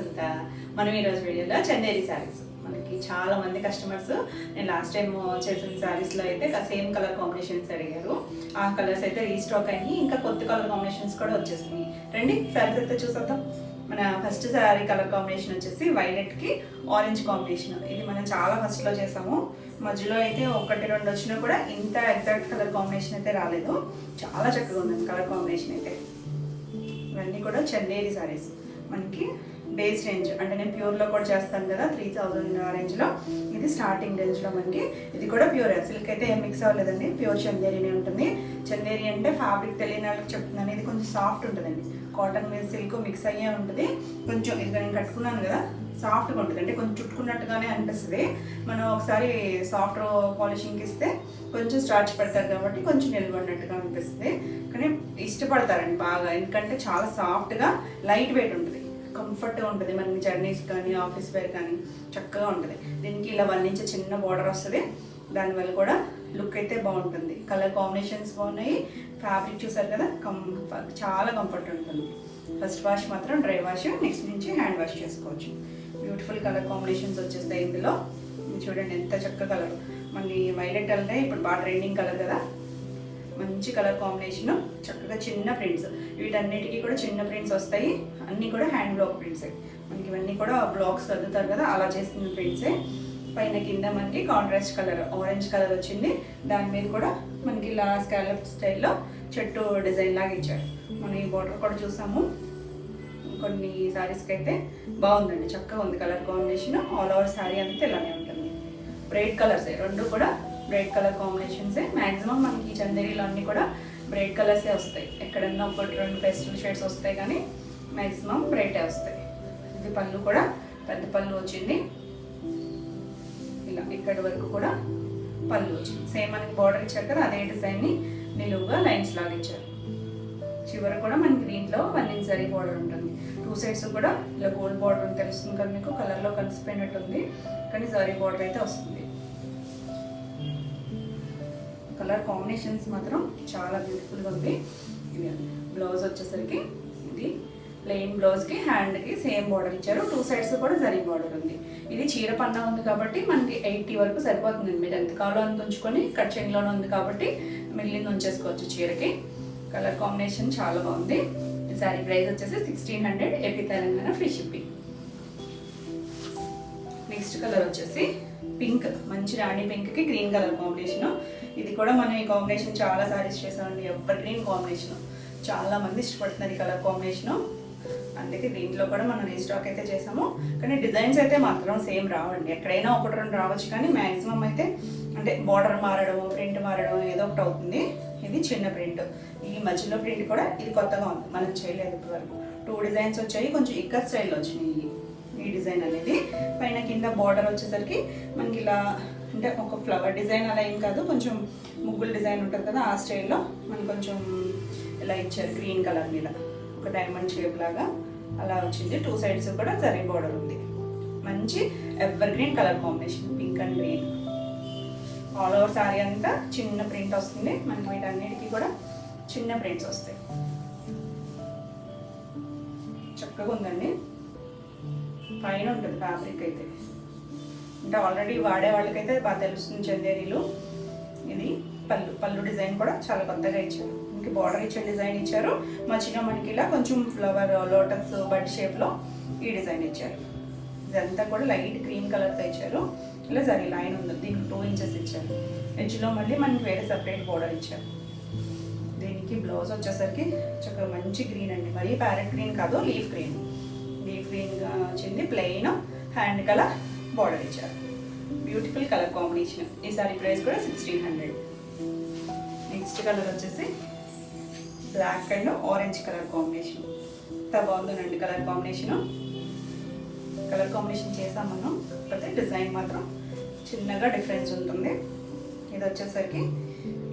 వసంత. మనం ఈరోజు వీడియోలో చందేరి శారీస్, మనకి చాలా మంది కస్టమర్స్ నేను లాస్ట్ టైం చేసిన శారీస్లో అయితే సేమ్ కలర్ కాంబినేషన్స్ అడిగారు. ఆ కలర్స్ అయితే రీస్టాక్ అయ్యి ఇంకా కొత్త కలర్ కాంబినేషన్స్ కూడా వచ్చేసినాయి. రండి శారీస్ అయితే చూసేద్దాం. మన ఫస్ట్ శారీ కలర్ కాంబినేషన్ వచ్చేసి వైలెట్కి ఆరెంజ్ కాంబినేషన్. ఇది మనం చాలా ఫస్ట్లో చేసాము. మధ్యలో అయితే ఒకటి రెండు వచ్చినా కూడా ఇంత ఎగ్జాక్ట్ కలర్ కాంబినేషన్ అయితే రాలేదు. చాలా చక్కగా ఉంది కలర్ కాంబినేషన్ అయితే. ఇవన్నీ కూడా చందేరి శారీస్. మనకి బేస్ రేంజ్ అంటే నేను ప్యూర్లో కూడా చేస్తాను కదా, 3000 రేంజ్లో. ఇది స్టార్టింగ్ రేంజ్లో మనకి. ఇది కూడా ప్యూర్, సిల్క్ అయితే ఏం మిక్స్ అవ్వలేదండి, ప్యూర్ చందేరినే ఉంటుంది. చందేరి అంటే ఫ్యాబ్రిక్ తెలియని వాళ్ళకి చెప్తున్నాను, ఇది కొంచెం సాఫ్ట్ ఉంటుందండి. కాటన్ మీద సిల్క్ మిక్స్ అయ్యే ఉంటుంది. కొంచెం ఇది నేను కట్టుకున్నాను కదా, సాఫ్ట్గా ఉంటుంది. అంటే కొంచెం చుట్టుకున్నట్టుగానే అనిపిస్తుంది. మనం ఒకసారి సాఫ్ట్ పాలిషింగ్కి ఇస్తే కొంచెం స్టార్చ్ పెడతారు కాబట్టి కొంచెం నిలబడినట్టుగా అనిపిస్తుంది. కానీ ఇష్టపడతారండి బాగా, ఎందుకంటే చాలా సాఫ్ట్గా లైట్ వెయిట్ ఉంటుంది, కంఫర్ట్గా ఉంటుంది. మనకి జర్నీస్ కానీ ఆఫీస్ వేర్ కానీ చక్కగా ఉంటుంది. దీనికి ఇలా 1 ఇంచ్ చిన్న బార్డర్ వస్తుంది. దానివల్ల కూడా లుక్ అయితే బాగుంటుంది. కలర్ కాంబినేషన్స్ బాగున్నాయి. ఫ్యాబ్రిక్ చూసారు కదా, చాలా కంఫర్ట్ ఉంటుంది. ఫస్ట్ వాష్ మాత్రం డ్రై వాష్, నెక్స్ట్ నుంచి హ్యాండ్ వాష్ చేసుకోవచ్చు. బ్యూటిఫుల్ కలర్ కాంబినేషన్స్ వచ్చేస్తాయి ఇందులో. చూడండి ఎంత చక్క కలర్. మనకి వైలెట్ అంటే ఇప్పుడు బాగా ట్రెండింగ్ కలర్ కదా, మంచి కలర్ కాంబినేషన్. చక్కగా చిన్న ప్రింట్స్, వీటన్నిటికీ కూడా చిన్న ప్రింట్స్ వస్తాయి. అన్నీ కూడా హ్యాండ్ బ్లాక్ ప్రింట్సే. మనకి ఇవన్నీ కూడా బ్లాక్స్ చదువుతారు కదా, అలా చేస్తున్న ప్రింట్సే. పైన కింద మనకి కాంట్రాస్ట్ కలర్ ఆరెంజ్ కలర్ వచ్చింది. దాని మీద కూడా మనకి ఇలా స్కాలప్ స్టైల్లో చెట్టు డిజైన్ లాగా ఇచ్చారు. మనం ఈ బార్డర్ కూడా చూసాము. కొన్ని శారీస్కి అయితే బాగుందండి, చక్కగా ఉంది colour combination. All over sari అంతా ఇలానే ఉంటుంది. బ్రైట్ కలర్సే, రెండు కూడా బ్రైట్ కలర్ కాంబినేషన్సే. మ్యాక్సిమం మనకి ఈ చందేరీలో అన్నీ కూడా బ్రైట్ కలర్సే వస్తాయి. ఎక్కడన్నా ఒకటి రెండు పేస్టల్ షేడ్స్ వస్తాయి, కానీ మ్యాక్సిమం బ్రైటే వస్తాయి. ఇది పళ్ళు కూడా పెద్ద పళ్ళు వచ్చింది. ఇలా ఇక్కడి వరకు కూడా పళ్ళు వచ్చింది. సేమ్ మనకి బార్డర్ ఇచ్చారు కదా, అదే డిజైన్ని నిలువుగా లైన్స్ లాగా ఇచ్చారు. చివరి కూడా మనకి దీంట్లో 1 ఇంచ్ జరీ బార్డర్ ఉంటుంది. 2 సైడ్స్ కూడా ఇలా గోల్డ్ బార్డర్ అని తెలుస్తుంది కదా మీకు, కలర్లో కలిసిపోయినట్టు ఉంది, కానీ జరీ బార్డర్ అయితే వస్తుంది. కలర్ కాంబినేషన్స్ మాత్రం చాలా బ్యూటిఫుల్గా ఉంది. ఇది బ్లౌజ్ వచ్చేసరికి ఇది ప్లెయిన్ బ్లౌజ్కి హ్యాండ్కి సేమ్ బార్డర్ ఇచ్చారు. 2 సైడ్స్ కూడా జరీ బార్డర్ ఉంది. ఇది చీర పన్నా ఉంది కాబట్టి మనకి 80 వరకు సరిపోతుంది. మీరు ఎంత కావాలో అంత ఉంచుకొని కట్ చెయిన్లోనే ఉంది కాబట్టి మిగిలింది ఉంచేసుకోవచ్చు చీరకి. కలర్ కాంబినేషన్ చాలా బాగుంది. ఈ శారీ ప్రైస్ వచ్చేసి 1600, AP Telangana free shipping. Next colour వచ్చేసి పింక్, మంచి రాణి పింక్కి గ్రీన్ కలర్ కాంబినేషన్. ఇది కూడా మనం ఈ కాంబినేషన్ చాలా శారీస్ చేసామండి. ఎవర్ గ్రీన్ కాంబినేషన్, చాలా మంది ఇష్టపడుతున్నారు ఈ కలర్ కాంబినేషన్. అందుకే దీంట్లో కూడా మనం రీస్టాక్ అయితే చేసాము. కానీ డిజైన్స్ అయితే మాత్రం సేమ్ రావండి, ఎక్కడైనా ఒకటి రెండు రావచ్చు, కానీ మ్యాక్సిమం అయితే అంటే బార్డర్ మారడం, ప్రింట్ మారడం ఏదో ఒకటి అవుతుంది. ఇది చిన్న ప్రింట్, ఈ మధ్యలో ప్రింట్ కూడా ఇది కొత్తగా ఉంది, మనం చేయలేదు ఇప్పటివరకు. 2 డిజైన్స్ వచ్చాయి, కొంచెం ఇక్కత్ స్టైల్లో వచ్చినాయి ఈ డిజైన్ అనేది. పైన కింద బార్డర్ వచ్చేసరికి మనకి ఇలా అంటే ఒక ఫ్లవర్ డిజైన్ అలా ఏం కాదు, కొంచెం ముగ్గుల డిజైన్ ఉంటుంది కదా, ఆ స్టైల్లో మనకి కొంచెం ఇలా ఇచ్చారు. గ్రీన్ కలర్ మీద ఒక డైమండ్ షేప్ లాగా అలా వచ్చింది. 2 సైడ్స్ కూడా జరీ బార్డర్ ఉంది. మంచి ever green colour combination, pink and green. All over sari అంతా చిన్న ప్రింట్ వస్తుంది. మనకి వీటన్నిటికీ కూడా చిన్న ప్రింట్స్ వస్తాయి. చక్కగా ఉందండి. పైన ఉంటుంది ఫ్యాబ్రిక్ అయితే, అంటే ఆల్రెడీ వాడే వాళ్ళకైతే బాగా తెలుస్తుంది చందేరీలు. ఇది పళ్ళు డిజైన్ కూడా చాలా కొత్తగా ఇచ్చారు. మనకి బార్డర్ ఇచ్చే డిజైన్ ఇచ్చారు. మధ్యలో మనకి ఇలా కొంచెం ఫ్లవర్ లోటస్ బడ్ షేప్లో ఈ డిజైన్ ఇచ్చారు. ఇదంతా కూడా లైట్ గ్రీన్ కలర్తో ఇచ్చారు. ఇలా జరీ లైన్ ఉంది, దీనికి 2 ఇంచెస్ ఇచ్చారు. ఎడ్జ్లో మళ్ళీ మనకి వేరే సపరేట్ బార్డర్ ఇచ్చారు. దీనికి బ్లౌజ్ వచ్చేసరికి చక్కగా మంచి గ్రీన్ అండి, మరీ ప్యారెట్ గ్రీన్ కాదు, లీఫ్ గ్రీన్గా వచ్చింది. ప్లెయిన్ హ్యాండ్ కలర్ బార్డర్ ఇచ్చారు. Beautiful colour combination. ఈ సారీ ప్రైస్ కూడా 1600. నెక్స్ట్ కలర్ వచ్చేసి black and orange colour combination. ఎంత బాగుందండి కలర్ కాంబినేషను. కలర్ కాంబినేషన్ చేసాం మనం, కాకపోతే డిజైన్ మాత్రం చిన్నగా డిఫరెన్స్ ఉంటుంది. ఇది వచ్చేసరికి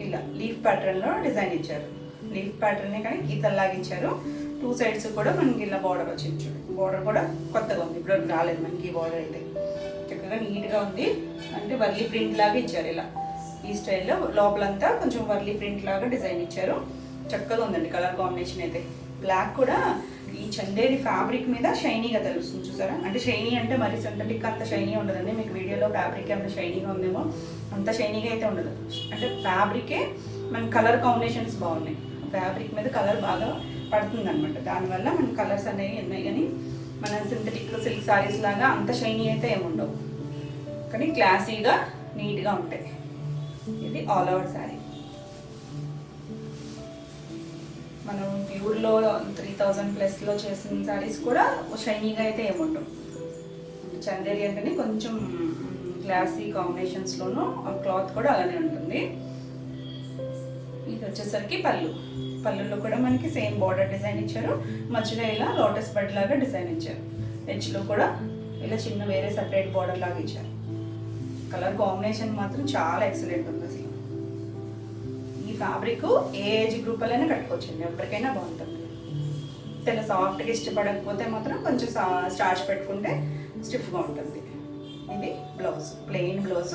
ఇలా లీఫ్ ప్యాటర్న్లో డిజైన్ ఇచ్చారు. లీఫ్ ప్యాటర్నే కానీ గీతల్లాగా ఇచ్చారు. 2 సైడ్స్ కూడా మనకి ఇలా బార్డర్ వచ్చింది. బార్డర్ కూడా కొత్తగా ఉంది, ఇప్పుడు రాలేదు మనకి ఈ బార్డర్ అయితే. చక్కగా నీట్గా ఉంది, అంటే వర్లీ ప్రింట్ లాగా ఇచ్చారు. ఇలా ఈ స్టైల్లో లోపలంతా కొంచెం వర్లీ ప్రింట్ లాగా డిజైన్ ఇచ్చారు. చక్కగా ఉందండి కలర్ కాంబినేషన్ అయితే. బ్లాక్ కూడా ఈ చందేరి ఫ్యాబ్రిక్ మీద షైనీగా తెలుస్తుంది చూసారా. అంటే షైనీ అంటే మరి సింథటిక్ అంత షైనీ ఉండదండి. మీకు వీడియోలో ఫ్యాబ్రిక్ అంత షైనీగా ఉందేమో, అంత షైనీగా అయితే ఉండదు. అంటే ఫ్యాబ్రికే మన కలర్ కాంబినేషన్స్ బాగున్నాయి. ఫ్యాబ్రిక్ మీద కలర్ బాగా పడుతుంది అనమాట. దానివల్ల మన కలర్స్ అనేవి ఉన్నాయి. కానీ మన సింథటిక్ సిల్క్ సారీస్ లాగా అంత షైనీ అయితే ఏముండవు, కానీ క్లాసీగా నీట్గా ఉంటాయి. ఇది ఆల్ ఓవర్ శారీ. మనం ప్యూర్లో 3000+ చేసిన శారీస్ కూడా షైనీగా అయితే ఏముండవు. చందేరి అంటేనే కొంచెం క్లాసీ కాంబినేషన్స్లోనూ క్లాత్ కూడా అలానే ఉంటుంది. ఇది వచ్చేసరికి పళ్ళులో కూడా మనకి సేమ్ బార్డర్ డిజైన్ ఇచ్చారు. మధ్యలో ఇలా లోటస్ బడ్ లాగా డిజైన్ ఇచ్చారు. ఎడ్జ్లో కూడా ఇలా చిన్న వేరే సపరేట్ బార్డర్ లాగా ఇచ్చారు. కలర్ కాంబినేషన్ మాత్రం చాలా ఎక్సలెంట్ ఉంది అసలు. ఈ ఫ్యాబ్రిక్ ఏ ఏజ్ గ్రూప్ అయినా కట్టుకోవచ్చండి, ఎవరికైనా బాగుంటుంది. చాలా సాఫ్ట్గా ఇష్టపడకపోతే మాత్రం కొంచెం స్టార్చ్ పెట్టుకుంటే స్టిఫ్గా ఉంటుంది. ఇది బ్లౌజ్, ప్లెయిన్ బ్లౌజ్,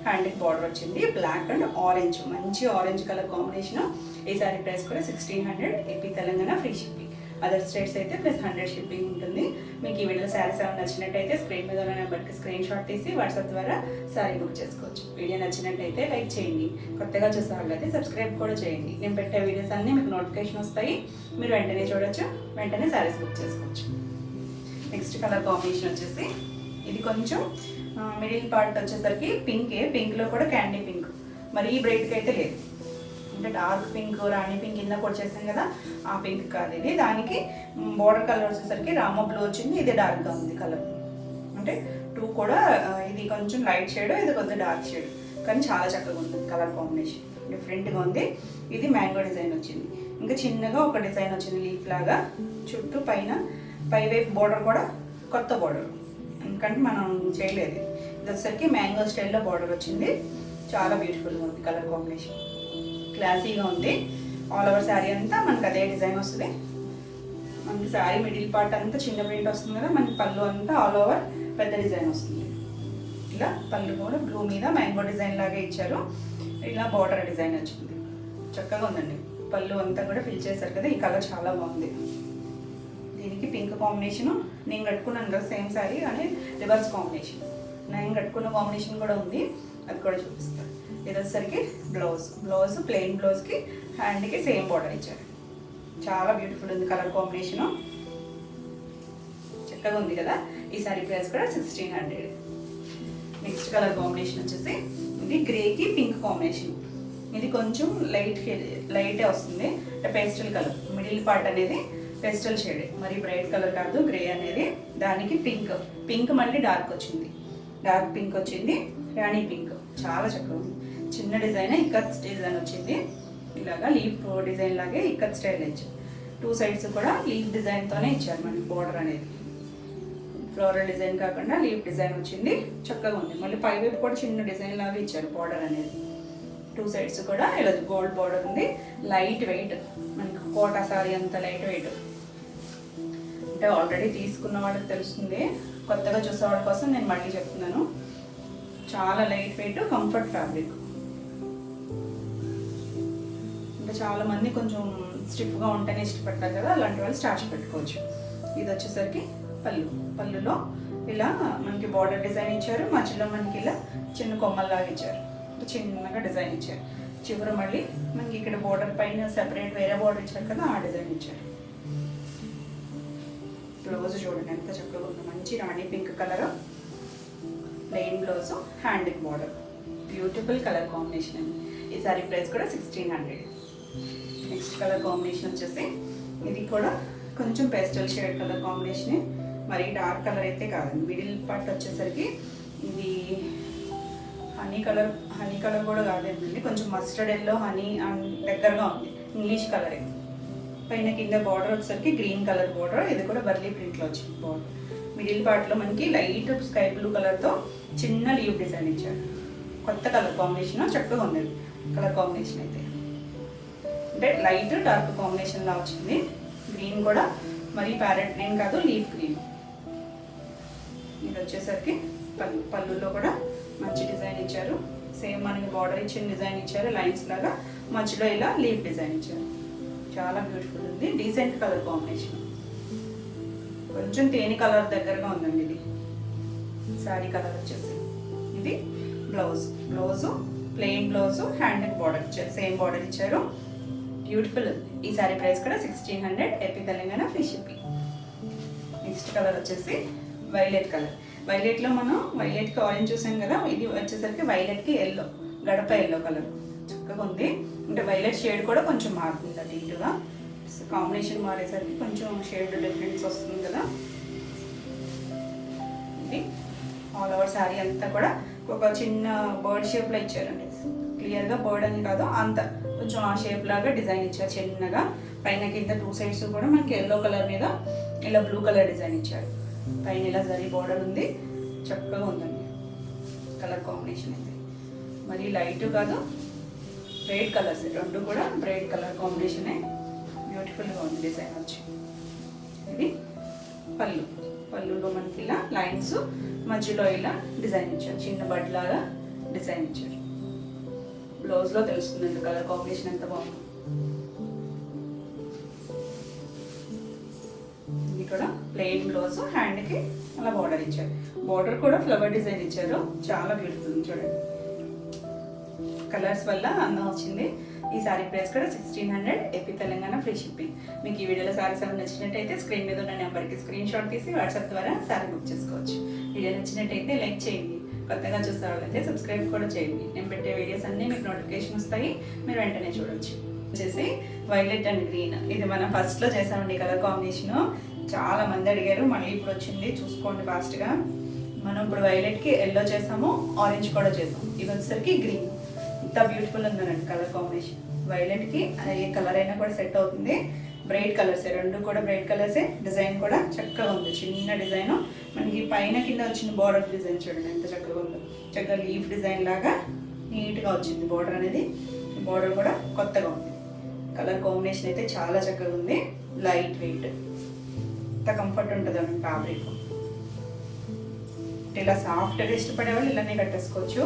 హ్యాండ్కి బార్డర్ వచ్చింది. బ్లాక్ అండ్ ఆరెంజ్, మంచి ఆరెంజ్ కలర్ కాంబినేషన్. ఈ సారీ ప్రైస్ కూడా 1600. AP Telangana free shipping. Other states అయితే +100 షిప్పింగ్ ఉంటుంది. మీకు ఈ వీడియో శారీస్ ఏమైనా నచ్చినట్టయితే స్క్రీన్ మీద ఉన్న నెంబర్కి స్క్రీన్ షాట్ తీసి వాట్సాప్ ద్వారా శారీ బుక్ చేసుకోవచ్చు. వీడియో నచ్చినట్టయితే లైక్ చేయండి. కొత్తగా చూసే వాళ్ళైతే సబ్స్క్రైబ్ కూడా చేయండి. నేను పెట్టే వీడియోస్ అన్నీ మీకు నోటిఫికేషన్ వస్తాయి. మీరు వెంటనే చూడొచ్చు, వెంటనే శారీస్ బుక్ చేసుకోవచ్చు. నెక్స్ట్ కలర్ కాంబినేషన్ వచ్చేసి ఇది కొంచెం మిడిల్ పార్ట్ వచ్చేసరికి పింక్లో కూడా క్యాండీ పింక్. మరీ బ్రైట్గా అయితే లేదు. అంటే డార్క్ పింక్, రాణి పింక్ కింద కూడా చేసాం కదా, ఆ పింక్ కాదు ఇది. దానికి బోర్డర్ కలర్ వచ్చేసరికి రామ బ్లూ వచ్చింది. ఇది డార్క్గా ఉంది కలర్. అంటే 2 కూడా ఇది కొంచెం లైట్ షేడ్, ఇది కొంచెం డార్క్ షేడ్, కానీ చాలా చక్కగా ఉంది కలర్ కాంబినేషన్. డిఫరెంట్గా ఉంది. ఇది మ్యాంగో డిజైన్ వచ్చింది. ఇంకా చిన్నగా ఒక డిజైన్ వచ్చింది లీఫ్ లాగా. చుట్టూ పైవైపు బోర్డర్ కూడా కొత్త బోర్డర్, ఎందుకంటే మనం చేయలేదు. ఇది వచ్చేసరికి మ్యాంగో స్టైల్లో బోర్డర్ వచ్చింది. చాలా బ్యూటిఫుల్గా ఉంది కలర్ కాంబినేషన్, క్లాసీగా ఉంది. ఆల్ ఓవర్ శారీ అంతా మనకి అదే డిజైన్ వస్తుంది. మనకి శారీ మిడిల్ పార్ట్ అంతా చిన్న ప్రింట్ వస్తుంది కదా, మనకి పళ్ళు అంతా ఆల్ ఓవర్ పెద్ద డిజైన్ వస్తుంది. ఇలా పళ్ళు కూడా బ్లూ మీద మ్యాంగో డిజైన్ లాగా ఇచ్చారు. ఇలా బార్డర్ డిజైన్ వచ్చింది. చక్కగా ఉందండి. పళ్ళు అంతా కూడా ఫిల్ చేశారు కదా, ఈ కలర్ చాలా బాగుంది. దీనికి పింక్ కాంబినేషను నేను కట్టుకున్నాను కదా సేమ్ శారీ, కానీ రివర్స్ కాంబినేషన్. నేను కట్టుకున్న కాంబినేషన్ కూడా ఉంది, అది కూడా చూపిస్తాను. ఇది వచ్చేసరికి బ్లౌజ్ ప్లెయిన్ బ్లౌజ్కి హ్యాండ్కి సేమ్ బార్డర్ ఇచ్చారు. చాలా బ్యూటిఫుల్ ఉంది కలర్ కాంబినేషను, చక్కగా ఉంది కదా. ఈ సారీ ప్రైస్ కూడా 1600. నెక్స్ట్ కలర్ కాంబినేషన్ వచ్చేసి ఇది గ్రేకి పింక్ కాంబినేషన్. ఇది కొంచెం లైటే వస్తుంది, అంటే పేస్టల్ కలర్. మిడిల్ పార్ట్ అనేది పేస్టల్ షేడ్, మరి బ్రైట్ కలర్ కాదు గ్రే అనేది. దానికి పింక్ మళ్ళీ డార్క్ వచ్చింది, డార్క్ పింక్ వచ్చింది, రాణి పింక్. చాలా చక్కగా ఉంది. చిన్న డిజైన్ ఇక్కత్ డిజైన్ వచ్చింది. ఇలాగా లీఫ్ డిజైన్ లాగే ఇక్కత్ స్టైల్ ఇచ్చారు. 2 సైడ్స్ కూడా లీఫ్ డిజైన్తోనే ఇచ్చారు మనకి బోర్డర్ అనేది. ఫ్లోరల్ డిజైన్ కాకుండా లీఫ్ డిజైన్ వచ్చింది, చక్కగా ఉంది. మళ్ళీ పైవైపు కూడా చిన్న డిజైన్ లాగా ఇచ్చారు బోర్డర్ అనేది. 2 సైడ్స్ కూడా ఇలా గోల్డ్ బోర్డర్ ఉంది. లైట్ వెయిట్, మనకి కోటా సారీ అంత లైట్ వెయిట్. అంటే ఆల్రెడీ తీసుకున్న వాళ్ళకి తెలుస్తుంది, కొత్తగా చూసే వాళ్ళ కోసం నేను మళ్ళీ చెప్తున్నాను. చాలా లైట్ వెయిట్, కంఫర్ట్ ఫ్యాబ్రిక్. అంటే చాలామంది కొంచెం స్టిఫ్గా ఉంటేనే ఇష్టపడతారు కదా, అలాంటి వాళ్ళు స్టార్చ్ పెట్టుకోవచ్చు. ఇది వచ్చేసరికి పళ్ళులో ఇలా మనకి బార్డర్ డిజైన్ ఇచ్చారు. మధ్యలో మనకి ఇలా చిన్న కొమ్మల్లాగా ఇచ్చారు, చిన్నగా డిజైన్ ఇచ్చారు. చివర మళ్ళీ మనకి ఇక్కడ బార్డర్ పైన సెపరేట్ వేరే బార్డర్ ఇచ్చారు కదా, ఆ డిజైన్ ఇచ్చారు. బ్లౌజ్ చూడండి ఎంత చక్కగా ఉంది. మంచి రాణి పింక్ కలర్, ప్లెయిన్ బ్లౌజ్, హ్యాండ్కి బార్డర్. బ్యూటిఫుల్ కలర్ కాంబినేషన్ అండి. ఈ సారీ ప్రైస్ కూడా 1600. నెక్స్ట్ కలర్ కాంబినేషన్ వచ్చేసి ఇది కూడా కొంచెం పేస్టల్ షేడ్ కలర్ కాంబినేషన్. మరి డార్క్ కలర్ అయితే కాదండి. మిడిల్ పార్ట్ వచ్చేసరికి ఇది హనీ కలర్ కూడా కాదండి, కొంచెం మస్టర్డ్ ఎల్లో హనీ దగ్గరగా ఉంది. ఇంగ్లీష్ కలరే. పైన కింద బార్డర్ వచ్చేసరికి గ్రీన్ కలర్ బార్డర్. ఇది కూడా బర్లీ ప్రింట్లో వచ్చింది బార్డర్. మిడిల్ పార్ట్లో మనకి లైట్ స్కై బ్లూ కలర్తో చిన్న లీవ్ డిజైన్ ఇచ్చారు. కొత్త కలర్ కాంబినేషన్, చక్కగా ఉంది కలర్ కాంబినేషన్ అయితే. అంటే లైట్ డార్క్ కాంబినేషన్లా వచ్చింది. గ్రీన్ కూడా మరి ప్యారెట్ గ్రీన్ కాదు, లీఫ్ గ్రీన్. ఇది వచ్చేసరికి పళ్ళులో కూడా మంచి డిజైన్ ఇచ్చారు. సేమ్ మనకి బార్డర్ ఇచ్చిన డిజైన్ ఇచ్చారు, లైన్స్ లాగా. మధ్యలో ఇలా లీఫ్ డిజైన్ ఇచ్చారు. చాలా బ్యూటిఫుల్ ఉంది. Decent colour combination. కొంచెం తేనె కలర్ దగ్గరగా ఉందండి ఇది శారీ కలర్ వచ్చేసి. ఇది blouse plain blouse, hand border ఇచ్చారు, సేమ్ బార్డర్ ఇచ్చారు. బ్యూటిఫుల్ ఉంది. ఈ శారీ ప్రైస్ కూడా 1600 AP Telangana free shipping. Next colour వచ్చేసి వైలెట్ కలర్. వైలెట్లో మనం వైలెట్కి ఆరెంజ్ చూసాం కదా, ఇది వచ్చేసరికి వైలెట్కి ఎల్లో, గడప ఎల్లో కలర్ చక్కగా ఉంది. అంటే వైలెట్ షేడ్ కూడా కొంచెం మారుతుంది అటు ఇటుగా, కాంబినేషన్ మారేసరికి కొంచెం షేడ్ డిఫరెన్స్ వస్తుంది కదా. ఇది ఆల్ ఓవర్ శారీ అంతా కూడా ఒక చిన్న బర్డ్ షేప్లో ఇచ్చారండి. క్లియర్గా బర్డ్ అని కాదు, అంత కొంచెం ఆ షేప్ లాగా డిజైన్ ఇచ్చారు చిన్నగా. పైన కింద 2 సైడ్స్ కూడా మనకి ఎల్లో కలర్ మీద ఇలా బ్లూ కలర్ డిజైన్ ఇచ్చారు. పైన ఇలా జరీ బోర్డర్ ఉంది, చక్కగా ఉందండి కలర్ కాంబినేషన్ అయితే. మరి లైట్ కాదు, బ్రైట్ కలర్స్, రెండు కూడా బ్రైట్ కలర్ కాంబినేషనే. బ్యూటిఫుల్గా ఉంది డిజైన్ వచ్చి. ఇది పళ్ళులో మనకి ఇలా లైన్స్ మధ్యలో ఇలా డిజైన్ ఇచ్చారు, చిన్న బడ్ లాగా డిజైన్ ఇచ్చారు. బ్లౌజ్లో తెలుస్తుందండి కలర్ కాంబినేషన్ ఎంత బాగుంది. ఇది కూడా ప్లెయిన్ బ్లౌజ్, హ్యాండ్కి అలా బార్డర్ ఇచ్చారు. బార్డర్ కూడా ఫ్లవర్ డిజైన్ ఇచ్చారు, చాలా బ్యూటిఫుల్ చూడండి. కలర్స్ వల్ల అందం వచ్చింది. ఈ శారీ ప్రైస్ కూడా 1600 ఏపీ తెలంగాణ ఫ్రీ షిప్పింగ్. మీకు ఈ వీడియోలో శారీస్ ఏమైనా నచ్చినట్టయితే స్క్రీన్ మీద ఉన్న నెంబర్కి స్క్రీన్ షాట్ తీసి వాట్సాప్ ద్వారా శారీ బుక్ చేసుకోవచ్చు. వీడియో నచ్చినట్టయితే లైక్ చేయండి, కొత్తగా చూసే వాళ్ళైతే సబ్స్క్రైబ్ కూడా చేయండి. నేను పెట్టే వీడియోస్ అన్నీ మీకు నోటిఫికేషన్ వస్తాయి, మీరు వెంటనే చూడవచ్చు. వచ్చేసి వైలెట్ అండ్ గ్రీన్, ఇది మనం ఫస్ట్లో చేసామండి కలర్ కాంబినేషను. చాలా మంది అడిగారు, మళ్ళీ ఇప్పుడు వచ్చింది, చూసుకోండి ఫాస్ట్గా. మనం ఇప్పుడు వైలెట్కి ఎల్లో చేసాము, ఆరెంజ్ కూడా చేసాము. ఇది వచ్చేసరికి గ్రీన్. ఇంత బ్యూటిఫుల్ ఉందండి కలర్ కాంబినేషన్. వైలెట్కి ఏ కలర్ అయినా కూడా సెట్ అవుతుంది. బ్రైట్ కలర్సే, రెండు కూడా బ్రైట్ కలర్సే. డిజైన్ కూడా చక్కగా ఉంది, చిన్న డిజైన్. మనకి పైన కింద వచ్చిన బార్డర్ డిజైన్ చూడండి ఎంత చక్కగా ఉందో. చక్కగా లీఫ్ డిజైన్ లాగా నీట్గా వచ్చింది బార్డర్ అనేది. బార్డర్ కూడా కొత్తగా ఉంది. కలర్ కాంబినేషన్ అయితే చాలా చక్కగా ఉంది. లైట్ వెయిట్, ఎంత కంఫర్ట్ ఉంటుంది అండి ఫ్యాబ్రిక్. ఇలా సాఫ్ట్గా ఇష్టపడే వాళ్ళు ఇలానే కట్టేసుకోవచ్చు.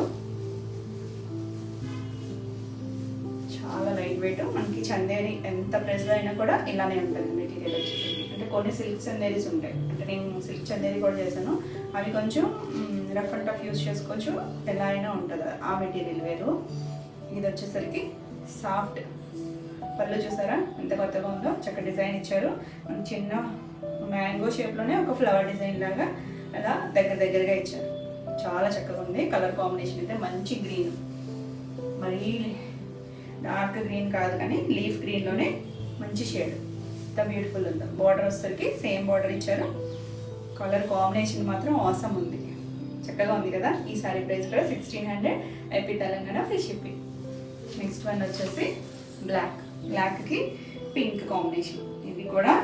చాలా లైట్ వెయిట్. మనకి చందేరి ఎంత ప్రైస్లో అయినా కూడా ఇలానే ఉంటుంది మెటీరియల్ వచ్చేసి. అంటే కొన్ని సిల్క్ చందేరీస్ ఉంటాయి, అంటే నేను సిల్క్ చందేరి కూడా చేశాను. అవి కొంచెం రఫ్ అండ్ టఫ్ యూజ్ చేసుకోవచ్చు, ఎలా అయినా ఉంటుంది ఆ మెటీరియల్ వేరు. ఇది వచ్చేసరికి సాఫ్ట్. పళ్ళు చూసారా ఎంత కొత్తగా ఉందో, చక్కగా డిజైన్ ఇచ్చారు. మన చిన్న మ్యాంగో షేప్లోనే ఒక ఫ్లవర్ డిజైన్ లాగా అలా దగ్గరగా ఇచ్చారు. చాలా చక్కగా ఉంది. కలర్ కాంబినేషన్ అయితే మంచి గ్రీన్, మరీ డార్క్ గ్రీన్ కాదు కానీ లీఫ్ గ్రీన్లోనే మంచి షేడ్, ఎంత బ్యూటిఫుల్ ఉందో. బార్డర్ వచ్చేసరికి సేమ్ బార్డర్ ఇచ్చారు. కలర్ కాంబినేషన్ మాత్రం ఆసమ్ ఉంది, చక్కగా ఉంది కదా. ఈ సారీ ప్రైస్ కూడా 1600 AP Telangana free shipping. Next one వచ్చేసి బ్లాక్కి పింక్ కాంబినేషన్. ఇది కూడా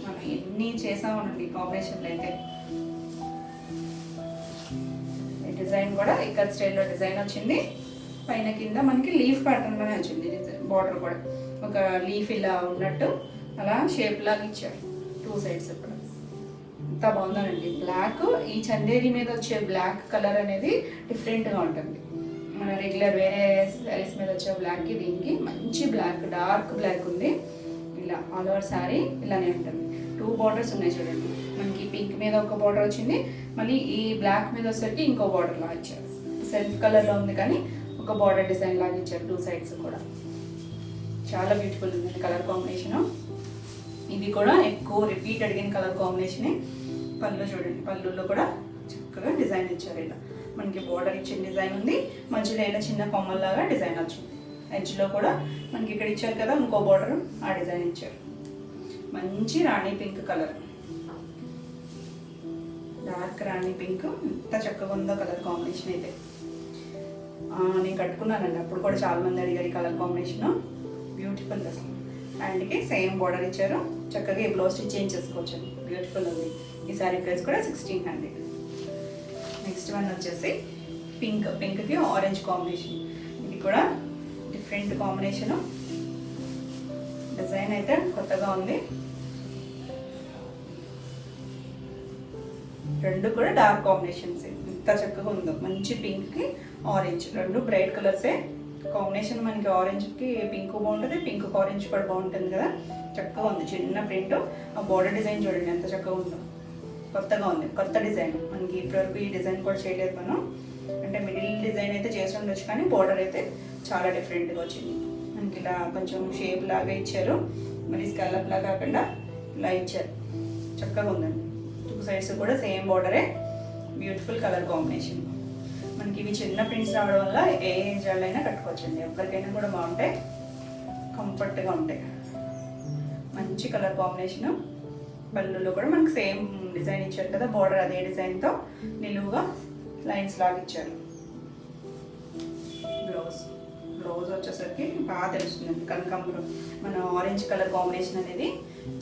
మనం ఎన్ని చేసామనండి కాంబినేషన్లో అయితే. డిజైన్ కూడా ఇక్కడ స్టైల్లో డిజైన్ వచ్చింది. పైన కింద మనకి లీఫ్ ప్యాటర్న్లోనే వచ్చింది బార్డర్ కూడా. ఒక లీఫ్ ఇలా ఉన్నట్టు అలా షేప్ లాగా ఇచ్చారు 2 సైడ్స్ కూడా. ఎంత బాగుందనండి. బ్లాక్, ఈ చందేరి మీద వచ్చే బ్లాక్ కలర్ అనేది డిఫరెంట్గా ఉంటుంది. మన రెగ్యులర్ వేరే శారీస్ మీద వచ్చే బ్లాక్కి దీనికి మంచి బ్లాక్, డార్క్ బ్లాక్ ఉంది. ఇలా ఆల్ ఓవర్ శారీ ఇలానే ఉంటుంది. 2 బార్డర్స్ ఉన్నాయి చూడండి. మనకి పింక్ మీద ఒక బార్డర్ వచ్చింది, మళ్ళీ ఈ బ్లాక్ మీద వచ్చేసరికి ఇంకో బార్డర్ లాగా ఇచ్చారు. సెల్ఫ్ కలర్లో ఉంది కానీ ఒక బార్డర్ డిజైన్ లాగా ఇచ్చారు 2 సైడ్స్ కూడా. చాలా బ్యూటిఫుల్ ఉంది కలర్ కాంబినేషను. ఇది కూడా ఎక్కువ రిపీట్ అడిగిన కలర్ కాంబినేషనే. పళ్ళు చూడండి, పళ్ళులో కూడా చక్కగా డిజైన్ ఇచ్చారు. ఇలా మనకి బార్డర్ ఇచ్చిన డిజైన్ ఉంది, మధ్యలో ఇలా చిన్న కొమ్మల్లాగా డిజైన్ వచ్చింది. ఎడ్జ్లో కూడా మనకి ఇక్కడ ఇచ్చారు కదా ఇంకో బార్డర్, ఆ డిజైన్ ఇచ్చారు. మంచి రాణి పింక్ కలర్, డార్క్ రాణి పింక్. ఎంత చక్కగా ఉందో కలర్ కాంబినేషన్ అయితే. నేను కట్టుకున్నానండి, అప్పుడు కూడా చాలా మంది అడిగారు ఈ కలర్ కాంబినేషన్. బ్యూటిఫుల్ అసలు. హ్యాండ్కి సేమ్ బార్డర్ ఇచ్చారు, చక్కగా ఈ బ్లౌజ్ స్టిచ్ చేంజ్ చేసుకోవచ్చు. బ్యూటిఫుల్ ఉంది. ఈ సారీ ప్రైస్ కూడా 1600. నెక్స్ట్ వన్ వచ్చేసి పింక్కి ఆరెంజ్ కాంబినేషన్. ఇది కూడా డిఫరెంట్ కాంబినేషను. డిజైన్ అయితే కొత్తగా ఉంది. రెండు కూడా డార్క్ కాంబినేషన్స్. ఎంత చక్కగా ఉందో. మంచి పింక్కి ఆరెంజ్, రెండు బ్రైట్ కలర్సే. కాంబినేషన్ మనకి ఆరెంజ్కి పింక్ బాగుంటుంది, పింక్ ఆరెంజ్ కూడా బాగుంటుంది కదా. చక్కగా ఉంది. చిన్న ప్రింట్, ఆ బార్డర్ డిజైన్ చూడండి ఎంత చక్కగా ఉందో. కొత్తగా ఉంది, కొత్త డిజైన్. మనకి ఇప్పటివరకు ఈ డిజైన్ కూడా చేయలేదు మనం. అంటే మిడిల్ డిజైన్ అయితే చేసి ఉండొచ్చు, కానీ బోర్డర్ అయితే చాలా డిఫరెంట్గా వచ్చింది. మనకి ఇలా కొంచెం షేప్ లాగా ఇచ్చారు, మరి స్కల్లప్ లాగా కాకుండా ఇలా ఇచ్చారు. చక్కగా ఉందండి. 2 సైడ్స్ కూడా సేమ్ బోర్డరే, బ్యూటిఫుల్ కలర్ కాంబినేషన్. మనకి ఇవి చిన్న ప్రింట్స్ రావడం వల్ల ఏ ఏజ్ వాళ్ళైనా కట్టుకోవచ్చండి, ఎవరికైనా కూడా బాగుంటాయి, కంఫర్ట్గా ఉంటాయి. మంచి కలర్ కాంబినేషను. పళ్ళులో కూడా మనకి సేమ్ డిజైన్ ఇచ్చారు కదా, బోర్డర్ అదే డిజైన్తో నిలువుగా లైన్స్ లాగా ఇచ్చారు. బ్లౌజ్ వచ్చేసరికి బాగా తెలుస్తుందండి, కనకాంబరం మన ఆరెంజ్ కలర్ కాంబినేషన్ అనేది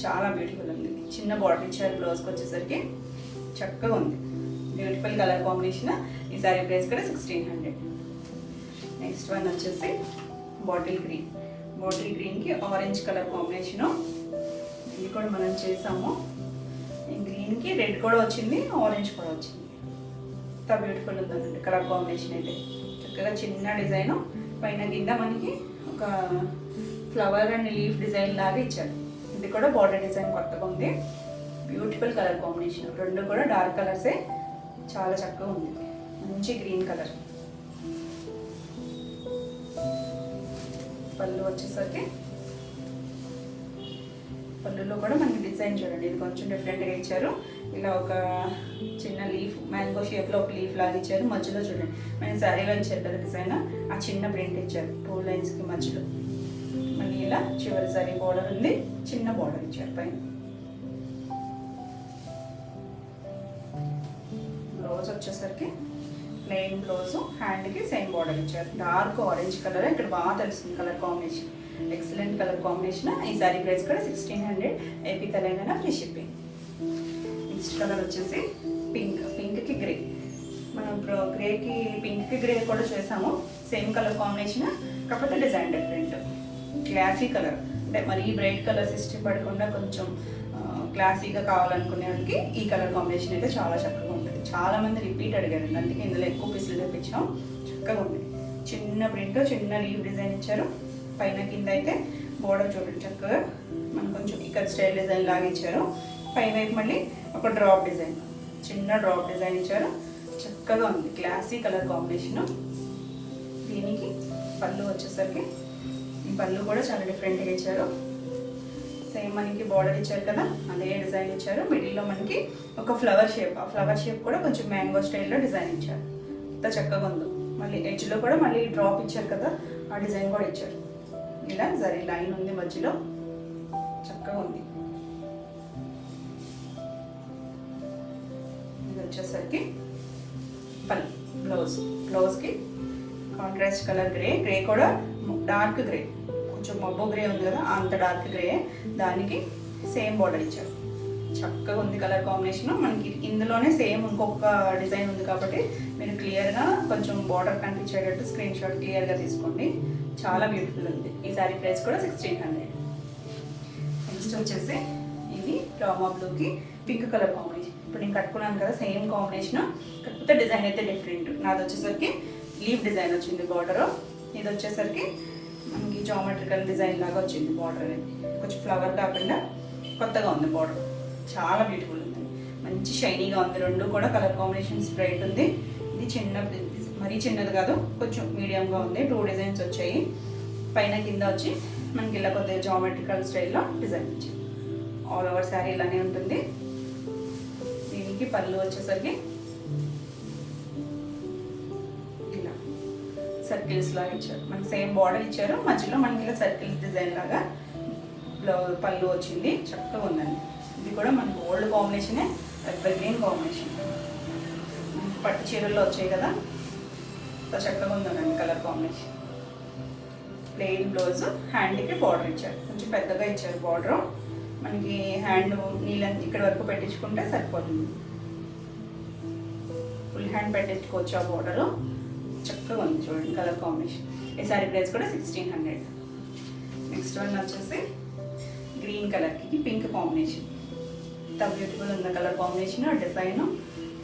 చాలా బ్యూటిఫుల్ ఉంది. చిన్న బార్డర్ ఇచ్చారు బ్లౌజ్కి వచ్చేసరికి, చక్కగా ఉంది, బ్యూటిఫుల్ కలర్ కాంబినేషన్. ఈ సారీ ప్రైస్ కూడా 1600. నెక్స్ట్ వన్ వచ్చేసి బాటిల్ గ్రీన్కి ఆరెంజ్ కలర్ కాంబినేషను. ఇది కూడా మనం చేసాము. గ్రీన్కి రెడ్ కూడా వచ్చింది, ఆరెంజ్ కూడా వచ్చింది. ఎంత బ్యూటిఫుల్ ఉందండి కలర్ కాంబినేషన్ అయితే. చక్కగా చిన్న డిజైన్, పైన కింద మనకి ఒక ఫ్లవర్ అండ్ లీఫ్ డిజైన్ లాగా ఇచ్చారు. ఇది కూడా బార్డర్ డిజైన్ కొత్తగా ఉంది, బ్యూటిఫుల్ కలర్ కాంబినేషన్. రెండు కూడా డార్క్ కలర్సే, చాలా చక్కగా ఉంది. మంచి గ్రీన్ కలర్. పళ్ళు వచ్చేసరికి పళ్ళులో కూడా మనకి డిజైన్ చూడండి, ఇది కొంచెం డిఫరెంట్గా ఇచ్చారు. ఇలా ఒక చిన్న లీఫ్, మ్యాంగో షేప్లో ఒక లీఫ్ లాగా ఇచ్చారు. మధ్యలో చూడండి మన శారీలో ఇచ్చారు కదా డిజైన్, ఆ చిన్న ప్రింట్ ఇచ్చారు 2 లైన్స్కి మధ్యలో. మళ్ళీ ఇలా చివరి సారీ బోర్డర్ ఉంది, చిన్న బోర్డర్ ఇచ్చారు పైన. బ్లౌజ్ వచ్చేసరికి ప్లెయిన్ బ్లౌజ్, హ్యాండ్కి సేమ్ బోర్డర్ ఇచ్చారు. డార్క్ ఆరెంజ్ కలర్ ఇక్కడ బాగా తెలుస్తుంది colour combination, excellent colour combination. ఈ సారీ ప్రైస్ కూడా 1600, AP Telangana free shipping. Next colour వచ్చేసి పింక్కి గ్రే. మనం ఇప్పుడు గ్రేకి పింక్కి గ్రే కూడా చేసాము, సేమ్ కలర్ కాంబినేషన్, కాకపోతే డిజైన్ డిఫరెంట్. క్లాసీ కలర్, అంటే మరీ బ్రైట్ కలర్స్ ఇష్టపడకుండా కొంచెం క్లాసీగా కావాలనుకునే వాళ్ళకి ఈ కలర్ కాంబినేషన్ అయితే చాలా చక్కగా ఉంటుంది. చాలామంది రిపీట్ అడిగారు, అందుకే ఇందులో ఎక్కువ పీసులు తెప్పించాం. చక్కగా ఉంది, చిన్న ప్రింట్, చిన్న లీవ్ డిజైన్ ఇచ్చారు. పైన కింద అయితే బోర్డర్ చూడండి చక్కగా మనం కొంచెం ఇక్కడ స్టైల్ డిజైన్ లాగా ఇచ్చారు. పైన మళ్ళీ ఒక డ్రాప్ డిజైన్, చిన్న డ్రాప్ డిజైన్ ఇచ్చారు. చక్కగా ఉంది, క్లాసీ కలర్ కాంబినేషను. దీనికి పళ్ళు వచ్చేసరికి, ఈ పళ్ళు కూడా చాలా డిఫరెంట్గా ఇచ్చారు. సేమ్ మనకి బార్డర్ ఇచ్చారు కదా, అదే డిజైన్ ఇచ్చారు. మిడిల్లో మనకి ఒక ఫ్లవర్ షేప్, ఆ ఫ్లవర్ షేప్ కూడా కొంచెం మ్యాంగో స్టైల్లో డిజైన్ ఇచ్చారు. అంత చక్కగా ఉంది. మళ్ళీ ఎడ్జ్లో కూడా మళ్ళీ డ్రాప్ ఇచ్చారు కదా, ఆ డిజైన్ కూడా ఇచ్చారు. ఇలా జరీ లైన్ ఉంది మధ్యలో, చక్కగా ఉంది. ఇది వచ్చేసరికి పళ్ళు. బ్లౌజ్కి కాంట్రాస్ట్ కలర్ గ్రే కూడా డార్క్ గ్రే, కొంచెం మబ్బు గ్రే ఉంది కదా, అంత డార్క్ గ్రే, దానికి సేమ్ బార్డర్ ఇచ్చారు. చక్కగా ఉంది కలర్ కాంబినేషన్. మనకి ఇందులోనే సేమ్ ఇంకొక డిజైన్ ఉంది కాబట్టి మీరు క్లియర్గా కొంచెం బార్డర్ కనిపించేటట్టు స్క్రీన్ షాట్ క్లియర్గా తీసుకోండి. చాలా బ్యూటిఫుల్ ఉంది. ఈ సారీ ప్రైస్ కూడా 1600. నెక్స్ట్ వచ్చేసి ఇది రామా బ్లూకి పింక్ కలర్ కాంబినేషన్. ఇప్పుడు నేను కట్టుకున్నాను కదా సేమ్ కాంబినేషన్, కాకపోతే డిజైన్ అయితే డిఫరెంట్. నాది వచ్చేసరికి లీఫ్ డిజైన్ వచ్చింది బార్డర్, ఇది వచ్చేసరికి మనకి జామెట్రికల్ డిజైన్ లాగా వచ్చింది బార్డర్ అనేది. కొంచెం ఫ్లవర్ కాకుండా కొత్తగా ఉంది బార్డర్, చాలా బ్యూటిఫుల్ ఉంది, మంచి షైనీగా ఉంది. రెండు కూడా కలర్ కాంబినేషన్స్ బ్రైట్ ఉంది. ఇది చిన్న, మరీ చిన్నది కాదు, కొంచెం మీడియంగా ఉంది. 2 డిజైన్స్ వచ్చాయి. పైన కింద వచ్చి మనకి ఇలా కొద్దిగా జామెట్రికల్ స్టైల్లో డిజైన్ వచ్చింది. ఆల్ ఓవర్ శారీ ఇలానే ఉంటుంది. దీనికి పళ్ళు వచ్చేసరికి ఇలా సర్కిల్స్ లాగా ఇచ్చారు. మనకి సేమ్ బార్డర్ ఇచ్చారు, మధ్యలో మనకి ఇలా సర్కిల్స్ డిజైన్ లాగా పళ్ళు వచ్చింది. చక్కగా ఉందండి. ఇది కూడా మనకి ఓల్డ్ కాంబినేషనే, ఎవర్ గ్రీన్ కాంబినేషన్. పట్టు చీరల్లో వచ్చాయి కదా, చక్కగా ఉందండి కలర్ కాంబినేషన్. ప్లెయిన్ బ్లౌజ్, హ్యాండ్కి బార్డర్ ఇచ్చారు, కొంచెం పెద్దగా ఇచ్చారు బార్డర్. మనకి హ్యాండ్ నీళ్ళని ఇక్కడ వరకు పెట్టించుకుంటే సరిపోతుంది. ఫుల్ హ్యాండ్ పెట్టించుకోవచ్చు ఆ బార్డర్. చక్కగా ఉంది చూడండి కలర్ కాంబినేషన్. ఈ సారీ ప్రైస్ కూడా 1600. నెక్స్ట్ వన్ వచ్చేసి గ్రీన్ కలర్కి పింక్ కాంబినేషన్. ఎంత బ్యూటిఫుల్ ఉంది కలర్ కాంబినేషన్. డిజైన్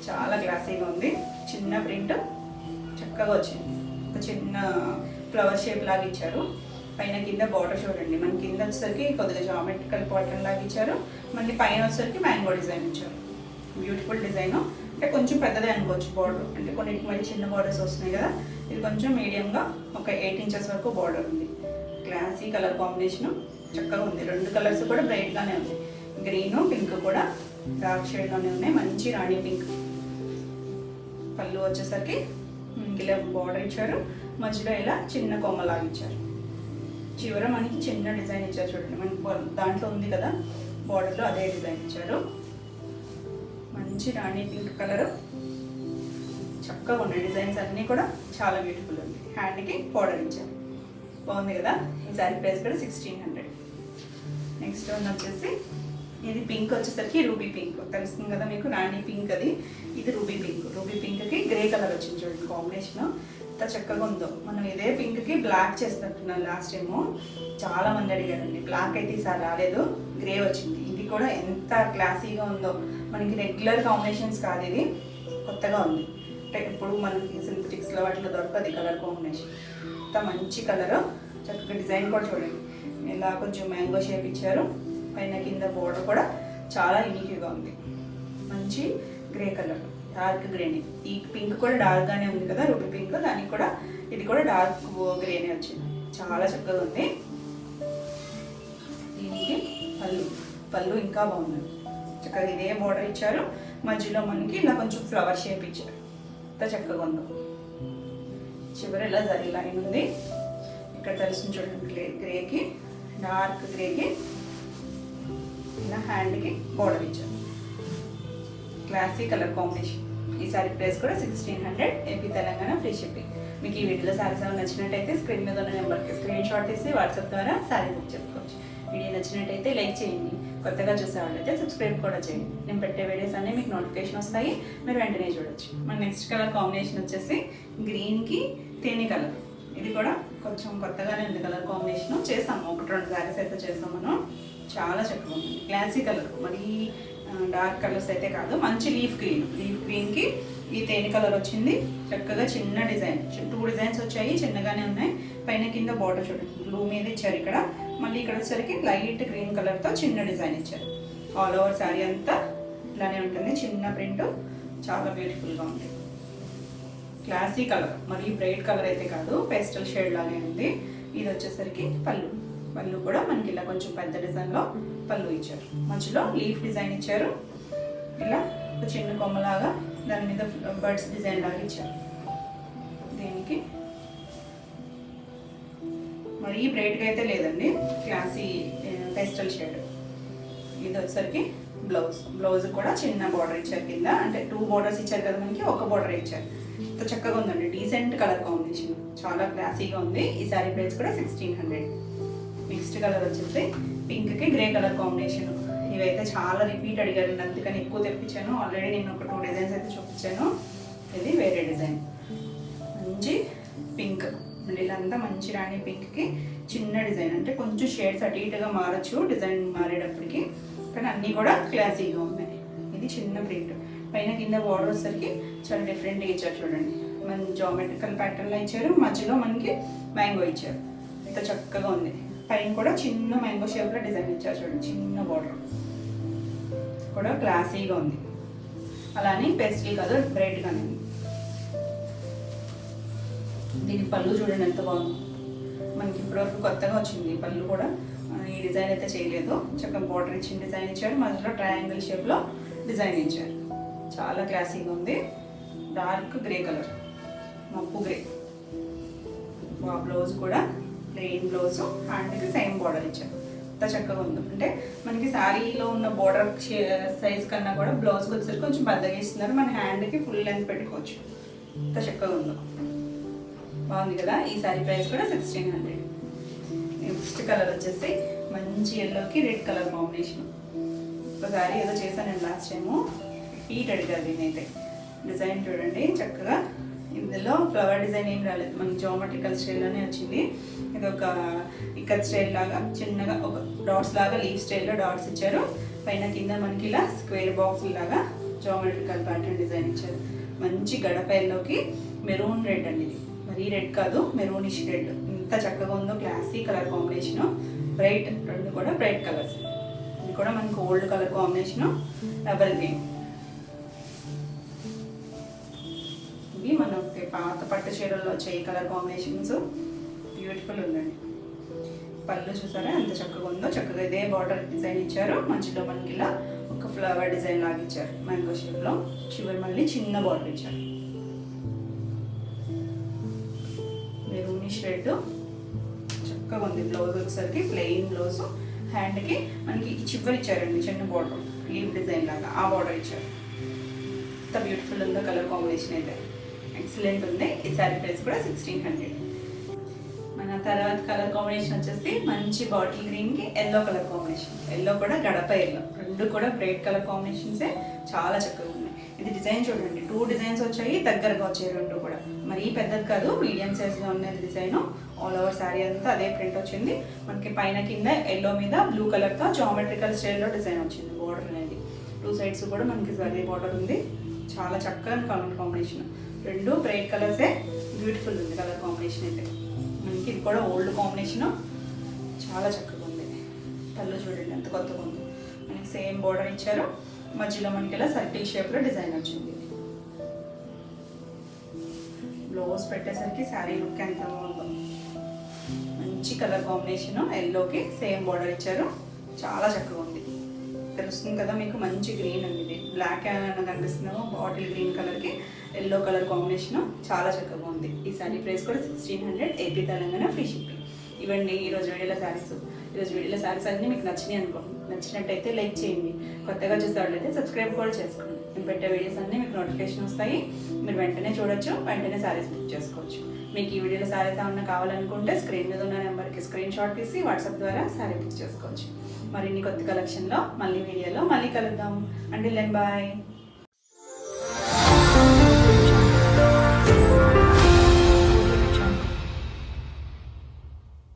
చాలా క్లాసీగా ఉంది. చిన్న ప్రింట్ చక్కగా వచ్చింది. ఒక చిన్న ఫ్లవర్ షేప్ లాగా ఇచ్చారు. పైన కింద బార్డర్ చూడండి, మన కింద వచ్చేసరికి కొద్దిగా జామెట్రికల్ ప్యాటర్న్ లాగా ఇచ్చారు. మళ్ళీ పైన వచ్చేసరికి మ్యాంగో డిజైన్ ఇచ్చారు. Beautiful design. అంటే కొంచెం పెద్దదే అనుకోవచ్చు బార్డర్, అంటే కొన్నిటికి మరి చిన్న బార్డర్స్ వస్తున్నాయి కదా, ఇది కొంచెం మీడియంగా ఒక 8 ఇంచెస్ వరకు బార్డర్ ఉంది. క్లాసీ కలర్ కాంబినేషన్ చక్కగా ఉంది. 2 కలర్స్ కూడా బ్రైట్గానే ఉంది. గ్రీన్ పింక్ కూడా డార్క్ షేడ్లోనే ఉన్నాయి. మంచి రాణి పింక్. పళ్ళు వచ్చేసరికి ఇలా బార్డర్ ఇచ్చారు, మధ్యలో ఇలా చిన్న కొమ్మలాగా ఇచ్చారు. చివర మనకి చిన్న డిజైన్ ఇచ్చారు చూడండి, మనకి దాంట్లో ఉంది కదా బార్డర్లో అదే డిజైన్ ఇచ్చారు. మంచి రాణి పింక్ కలర్. చక్కగా ఉన్నాయి డిజైన్స్ అన్నీ కూడా చాలా బ్యూటిఫుల్ ఉంది. హ్యాండ్కి బార్డర్ ఇచ్చారు, బాగుంది కదా. ఈ శారీ ప్రైస్ కూడా 1600. నెక్స్ట్ వన్ వచ్చేసి ఇది పింక్ వచ్చేసరికి రూబీ పింక్ తెలుస్తుంది కదా మీకు, రాణి పింక్ అది. ఇది రూబీ పింక్. రూబీ పింక్కి గ్రే కలర్ వచ్చింది చూడండి కాంబినేషన్, ఎంత చక్కగా ఉందో. మనం ఇదే పింక్కి బ్లాక్ చేస్తున్నట్టున్నాం లాస్ట్ టైము, చాలా మంది అడిగారండి. బ్లాక్ అయితే ఈసారి రాలేదు, గ్రే వచ్చింది. ఇది కూడా ఎంత క్లాసీగా ఉందో. మనకి రెగ్యులర్ కాంబినేషన్స్ కాదు, ఇది కొత్తగా ఉంది. అంటే ఇప్పుడు మనకి సింథటిక్స్లో వాటిలో దొరకదు కలర్ కాంబినేషన్. ఇంత మంచి కలర్, చక్కగా డిజైన్ కూడా చూడండి, ఇలా కొంచెం మ్యాంగో షేప్ ఇచ్చారు. పైన కింద బోర్డర్ కూడా చాలా యూనిక్గా ఉంది. మంచి గ్రే కలర్, డార్క్ గ్రేని. ఈ పింక్ కూడా డార్క్గానే ఉంది కదా రూబీ పింక్, దానికి కూడా ఇది కూడా డార్క్ గ్రేనే వచ్చింది. చాలా చక్కగా ఉంది. దీనికి పళ్ళు ఇంకా బాగుంది. చక్కగా ఇదే బోర్డర్ ఇచ్చారు, మధ్యలో మనకి ఇలా కొంచెం ఫ్లవర్ షేప్ ఇచ్చారు. ఎంత చక్కగా ఉందో. చివరి ఇలా జరీ లైన్ ఉంది. ఇక్కడ తెలుస్తుంది చూడండి, గ్రేకి డార్క్ గ్రేకి ఇలా హ్యాండ్కి బోర్డర్ ఇచ్చారు. Classy colour combination. ఈ సారీ ప్రైస్ కూడా 1600, ఏపీ తెలంగాణ ఫ్రీ షిప్పింగ్. మీకు ఈ వీడియోలో సారీస్ ఏమైనా నచ్చినట్టయితే స్క్రీన్ మీద ఉన్న నెంబర్కి స్క్రీన్ షాట్ తీసి వాట్సాప్ ద్వారా సారీ బుక్ చేసుకోవచ్చు. వీడియో నచ్చినట్టయితే లైక్ చేయండి, కొత్తగా చూసేవాళ్ళైతే సబ్స్క్రైబ్ కూడా చేయండి. నేను పెట్టే వీడియోస్ అన్నీ మీకు నోటిఫికేషన్ వస్తాయి, మీరు వెంటనే చూడొచ్చు. మన నెక్స్ట్ కలర్ కాంబినేషన్ వచ్చేసి గ్రీన్కి తేనె కలర్. ఇది కూడా కొంచెం కొత్తగానే ఉంది కలర్ కాంబినేషన్. చేసాము 1-2 సారీస్ అయితే చేస్తాం మనం. చాలా చక్కగా ఉంది. క్లాసీ కలర్, మరీ డార్క్ కలర్స్ అయితే కాదు. మంచి లీఫ్ గ్రీన్కి ఈ తేనె కలర్ వచ్చింది. చక్కగా చిన్న డిజైన్, 2 డిజైన్స్ వచ్చాయి, చిన్నగానే ఉన్నాయి. పైన కింద బార్డర్ చూడండి, బ్లూ మీద ఇచ్చారు ఇక్కడ. మళ్ళీ ఇక్కడ వచ్చేసరికి లైట్ గ్రీన్ కలర్తో చిన్న డిజైన్ ఇచ్చారు. ఆల్ ఓవర్ శారీ అంతా ఇలానే ఉంటుంది, చిన్న ప్రింట్. చాలా బ్యూటిఫుల్గా ఉంది. క్లాసీ కలర్, మరి బ్రైట్ కలర్ అయితే కాదు, పేస్టల్ షేడ్ లాగే ఉంది. ఇది వచ్చేసరికి పళ్ళు కూడా మనకి ఇలా కొంచెం పెద్ద డిజైన్లో పళ్ళు ఇచ్చారు. మధ్యలో లీఫ్ డిజైన్ ఇచ్చారు, ఇలా ఒక చిన్న కొమ్మలాగా, దాని మీద బర్డ్స్ డిజైన్ లాగా ఇచ్చారు. దీనికి మరీ బ్రైట్గా అయితే లేదండి, క్లాసీ పేస్టల్ షేడ్. ఇది వచ్చేసరికి బ్లౌజ్ కూడా చిన్న బార్డర్ ఇచ్చారు కింద. అంటే 2 బార్డర్స్ ఇచ్చారు కదా మనకి, ఒక బార్డర్ ఇచ్చారు. ఇంత చక్కగా ఉందండి, డీసెంట్ కలర్ కాంబినేషన్, చాలా క్లాసీగా ఉంది. ఈ సారీ ప్రైస్ కూడా 1600. నెక్స్ట్ కలర్ వచ్చేసి పింక్కి గ్రే కలర్ కాంబినేషన్. ఇవైతే చాలా రిపీట్ అడిగారు, అందుకని ఎక్కువ తెప్పించాను. ఆల్రెడీ నేను ఒక 2 డిజైన్స్ అయితే చూపించాను. ఇది వేరే డిజైన్, మంచి పింక్. ఇలాంతా మంచి రాణి పింక్కి చిన్న డిజైన్. అంటే కొంచెం షేడ్స్ అటు ఇటుగా మారచ్చు డిజైన్ మారేటప్పటికి, కానీ అన్నీ కూడా క్లాసీగా ఉన్నాయి. ఇది చిన్న ప్రింట్. పైన కింద బార్డర్ వచ్చేసరికి చాలా డిఫరెంట్గా ఇచ్చారు చూడండి. మన జామెట్రికల్ ప్యాటర్న్లో ఇచ్చారు, మధ్యలో మనకి మ్యాంగో ఇచ్చారు. ఇంత చక్కగా ఉంది. పైన కూడా చిన్న మ్యాంగో షేప్లో డిజైన్ ఇచ్చారు చూడండి, చిన్న బార్డర్ కూడా క్లాసీగా ఉంది. అలానే పేస్టల్ కలర్ బ్రైట్గానే ఉంది. దీని పళ్ళు చూడండి ఎంత బాగుంది. మనకి ఇప్పటివరకు కొత్తగా వచ్చింది పళ్ళు కూడా. ఈ డిజైన్ అయితే చేయలేదు, చక్కగా బార్డర్ ఇచ్చిన డిజైన్ ఇచ్చారు, మధ్యలో ట్రయాంగిల్ షేప్లో డిజైన్ ఇచ్చారు. చాలా క్లాసీగా ఉంది. డార్క్ గ్రే కలర్, మప్పు గ్రే. బ్లౌజ్ కూడా ప్లెయిన్ బ్లౌజ్, హ్యాండ్కి సేమ్ బార్డర్ ఇచ్చారు. ఎంత చక్కగా ఉందో. అంటే మనకి శారీలో ఉన్న బార్డర్ సైజ్ కన్నా కూడా బ్లౌజ్కి వచ్చేసరికి కొంచెం పెద్దగా ఇస్తున్నారు. మన హ్యాండ్కి ఫుల్ లెంత్ పెట్టుకోవచ్చు. ఎంత చక్కగా ఉందో, బాగుంది కదా. ఈ సారీ ప్రైస్ కూడా 1600. నెక్స్ట్ కలర్ వచ్చేసి మంచి ఎల్లోకి రెడ్ కలర్ కాంబినేషన్. ఒకసారి ఏదో చేశాను లాస్ట్ టైము, హీట్ అడిగారు దీని అయితే. డిజైన్ చూడండి చక్కగా. ఇందులో ఫ్లవర్ డిజైన్ ఏం రాలేదు, మనకి జామెట్రికల్ స్టైల్లోనే వచ్చింది. ఇది ఒక ఇక్కత్ స్టైల్ లాగా చిన్నగా ఒక డాట్స్ లాగా లీఫ్ స్టైల్లో డాట్స్ ఇచ్చారు. పైన కింద మనకి ఇలా స్క్వేర్ బాక్స్ లాగా జామెట్రికల్ ప్యాటర్న్ డిజైన్ ఇచ్చారు. మంచి గడపైల్లోకి మెరూన్ రెడ్ అండి. ఇది మరీ రెడ్ కాదు, మెరూనిష్ రెడ్. ఎంత చక్కగా ఉందో, క్లాసీ కలర్ కాంబినేషను. బ్రైట్, 2 కూడా బ్రైట్ కలర్స్. ఇది కూడా మనకి old colour combination, double green. పాత పట్టు చీరల్లో వచ్చాయి కలర్ కాంబినేషన్స్. బ్యూటిఫుల్ ఉందండి. పళ్ళు చూసారా ఎంత చక్కగా ఉందో. చక్కగా ఇదే బార్డర్ డిజైన్ ఇచ్చారు. మధ్యలో మనకి ఇలా ఒక ఫ్లవర్ డిజైన్ లాగా ఇచ్చారు మ్యాంగో షేప్లో. చివరి మళ్ళీ చిన్న బార్డర్ ఇచ్చారు. మెరూనిష్ రెడ్ చక్కగా ఉంది. బ్లౌజ్ వచ్చేసరికి ప్లెయిన్ బ్లౌజ్. హ్యాండ్కి మనకి చివరి ఇచ్చారండి చిన్న బార్డర్, లీవ్ డిజైన్ లాగా ఆ బార్డర్ ఇచ్చారు. ఎంత బ్యూటిఫుల్ ఉందో కలర్ కాంబినేషన్ అయితే ఎక్సలెంట్ ఉంది. ఈ శారీ ప్రైస్ కూడా 1600. మన తర్వాత కలర్ కాంబినేషన్ వచ్చేసి మంచి బాటిల్ గ్రీన్కి ఎల్లో కలర్ కాంబినేషన్. ఎల్లో కూడా గడప ఎల్లో, రెండు కూడా బ్రైట్ కలర్ కాంబినేషన్సే చాలా చక్కగా ఉన్నాయి. ఇది డిజైన్ చూడండి, 2 డిజైన్స్ వచ్చాయి, దగ్గరగా వచ్చాయి రెండు కూడా. మరీ పెద్దది కాదు, మీడియం సైజ్లో ఉన్నది డిజైన్. ఆల్ ఓవర్ శారీ అంతా అదే ప్రింట్ వచ్చింది. మనకి పైన కింద ఎల్లో మీద బ్లూ కలర్తో జామెట్రికల్ స్టైల్లో డిజైన్ వచ్చింది. బార్డర్ అనేది 2 సైడ్స్ కూడా మనకి అదే బార్డర్ ఉంది. చాలా చక్కగా కలర్ కాంబినేషన్. రెండు బ్రైట్ కలర్సే. బ్యూటిఫుల్ ఉంది కలర్ కాంబినేషన్ అయితే. మనకి ఇది కూడా ఓల్డ్ కాంబినేషన్, చాలా చక్కగా ఉంది. పళ్ళు చూడండి ఎంత కొత్తగా ఉంది. మనకి సేమ్ బార్డర్ ఇచ్చారు. మధ్యలో మనకి ఇలా సర్కిల్ షేప్లో డిజైన్ వచ్చింది. బ్లౌజ్ పెట్టేసరికి శారీ లుక్ ఎంత బాగుందో. మంచి కలర్ కాంబినేషన్. ఎల్లోకి సేమ్ బార్డర్ ఇచ్చారు. చాలా చక్కగా ఉంది. తెలుస్తుంది కదా మీకు, మంచి గ్రీన్ అండి. ఇది బ్లాక్ ఏమైనా కనిపిస్తుందేమో, బాటిల్ గ్రీన్ కలర్కి ఎల్లో కలర్ కాంబినేషన్ చాలా చక్కగా ఉంది. ఈ శారీ ప్రైస్ కూడా 1600, ఏపీ తెలంగాణ ఫ్రీ షిప్పింగ్. ఇవ్వండి ఈరోజు వీడియోలో శారీస్. ఈరోజు వీడియోలో శారీస్ అన్నీ మీకు నచ్చినాయి అనుకోండి. నచ్చినట్టయితే లైక్ చేయండి. కొత్తగా చూసేవాళ్ళైతే సబ్స్క్రైబ్ కూడా చేసుకోండి. నేను పెట్టే వీడియోస్ అన్నీ మీకు నోటిఫికేషన్ వస్తాయి. మీరు వెంటనే చూడొచ్చు, వెంటనే శారీస్ బుక్ చేసుకోవచ్చు. మీకు ఈ వీడియోలో శారీస్ ఏమన్నా కావాలనుకుంటే స్క్రీన్ మీద ఉన్న నెంబర్కి స్క్రీన్ షాట్ తీసి వాట్సాప్ ద్వారా శారీ బుక్ చేసుకోవచ్చు. మరిన్ని కొత్త కలెక్షన్లో మళ్ళీ వీడియోలో మళ్ళీ కలుద్దాం. Until then bye.